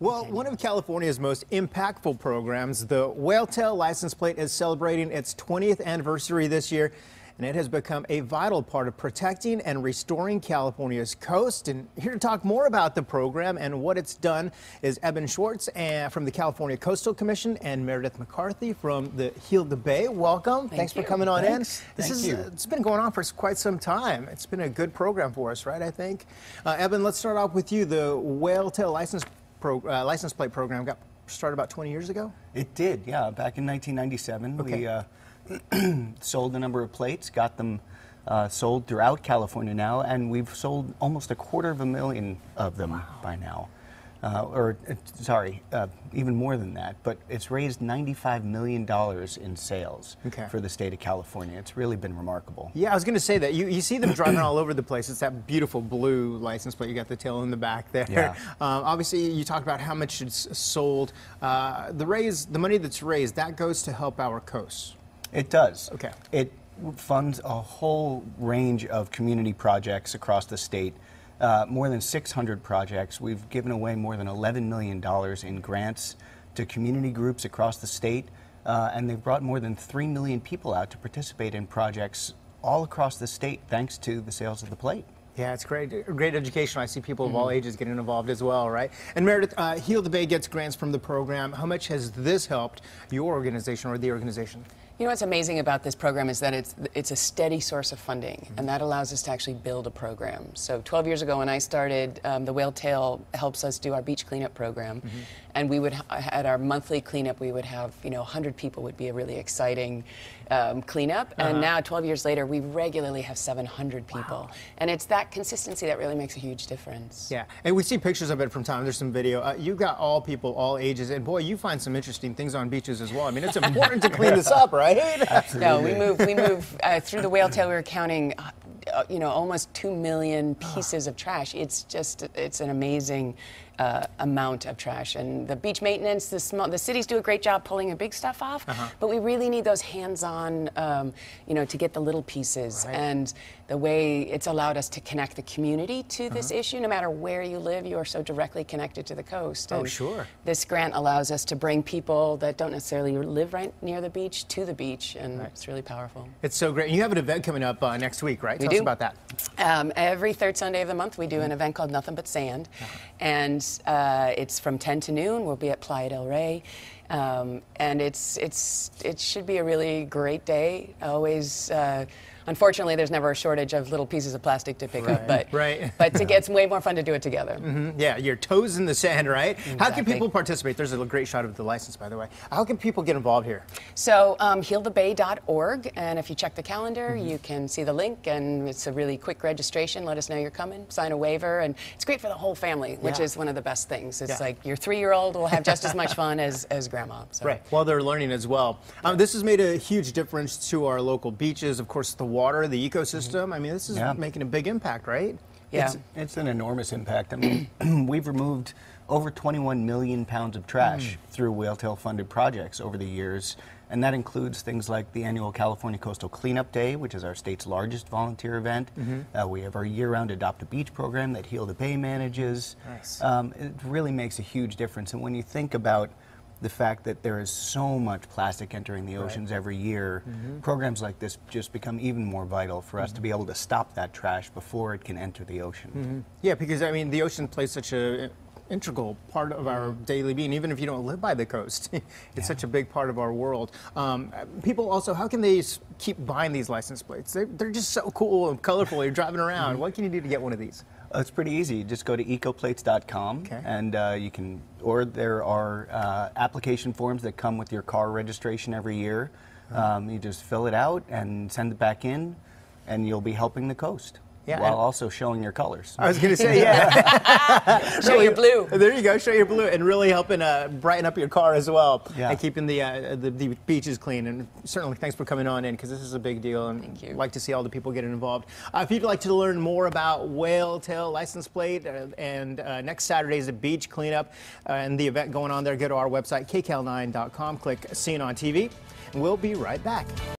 Well, one of California's most impactful programs, the Whaletail license plate, is celebrating its 20th anniversary this year, and it has become a vital part of protecting and restoring California's coast. And here to talk more about the program and what it's done is Eben Schwartz from the California Coastal Commission and Meredith McCarthy from the Heal the Bay. Welcome. Thanks for coming on in. It's been going on for quite some time. It's been a good program for us, right, I think? Eben, let's start off with you. The Whaletail license plate program got started about 20 years ago? It did, yeah. Back in 1997, okay. We sold a number of plates, got them sold throughout California now, and we've sold almost 250,000 of them by now. Even more than that, but it's raised $95 million in sales for the state of California. It's really been remarkable. Yeah, I was going to say that. You see them driving all over the place. It's that beautiful blue license plate. You got the tail in the back there. Yeah. Obviously, you talked about how much it's sold. The money that's raised, that goes to help our coasts. It does. Okay. It funds a whole range of community projects across the state. More than 600 projects. We've given away more than $11 million in grants to community groups across the state, and they've brought more than 3 million people out to participate in projects all across the state thanks to the sales of the plate. Yeah, it's great. Great education. I see people of all ages getting involved as well, right? And Meredith, Heal the Bay gets grants from the program. How much has this helped your organization or the organization? You know what's amazing about this program is that it's a steady source of funding, and that allows us to actually build a program. So 12 years ago when I started, the Whaletail helps us do our beach cleanup program, and we would, at our monthly cleanup, we would have, 100 people would be a really exciting cleanup, and now 12 years later, we regularly have 700 people. And it's that consistency that really makes a huge difference. Yeah, and we see pictures of it from time. There's some video. You got all people, all ages, and boy, you find some interesting things on beaches as well. I mean, it's important to clean this up, right? Absolutely. No, we move through the Whaletail. We were counting, almost 2 million pieces of trash. It's an amazing amount of trash. And the beach maintenance, the cities do a great job pulling the big stuff off, but we really need those hands-on, to get the little pieces. Right. And the way it's allowed us to connect the community to this issue, no matter where you live, you are so directly connected to the coast. Oh, and sure. This grant allows us to bring people that don't necessarily live right near the beach to the beach, and it's really powerful. It's so great. And you have an event coming up next week, right? We Tell do. us about that. Every third Sunday of the month, we do an event called Nothing But Sand, and it's from 10 to noon. We'll be at Playa del Rey, and it should be a really great day. Always. Unfortunately, there's never a shortage of little pieces of plastic to pick up, but it's way more fun to do it together. Yeah, your toes in the sand, right? Exactly. How can people participate? There's a great shot of the license, by the way. How can people get involved here? So healthebay.org, and if you check the calendar, you can see the link, and it's a really quick registration. Let us know you're coming, sign a waiver, and it's great for the whole family, which is one of the best things. It's like your 3-year-old will have just as much fun as grandma. So. Right, well, they're learning as well. This has made a huge difference to our local beaches, of course, the water, the ecosystem. I mean, this is making a big impact, right? Yeah. It's an enormous impact. I mean, we've removed over 21 million pounds of trash through Whaletail-funded projects over the years, and that includes things like the annual California Coastal Cleanup Day, which is our state's largest volunteer event. We have our year-round Adopt a Beach program that Heal the Bay manages. Nice. It really makes a huge difference, and when you think about the fact that there is so much plastic entering the oceans every year, programs like this just become even more vital for us to be able to stop that trash before it can enter the ocean. Yeah, because, I mean, the ocean plays such an integral part of our daily being, even if you don't live by the coast. It's such a big part of our world. People also, how can they keep buying these license plates? They're just so cool and colorful. You're driving around. What can you do to get one of these? It's pretty easy. Just go to ecoplates.com, and you can, or there are application forms that come with your car registration every year. You just fill it out and send it back in, and you'll be helping the coast. While also showing your colors. I was going to say, show your blue. There you go, show your blue, and really helping brighten up your car as well, and keeping the beaches clean. And certainly, thanks for coming on in, because this is a big deal, and Thank you. I'd like to see all the people getting involved. If you'd like to learn more about Whaletail license plate and next Saturday's a beach cleanup and the event going on there, go to our website, kcal9.com, click See It on TV, and we'll be right back.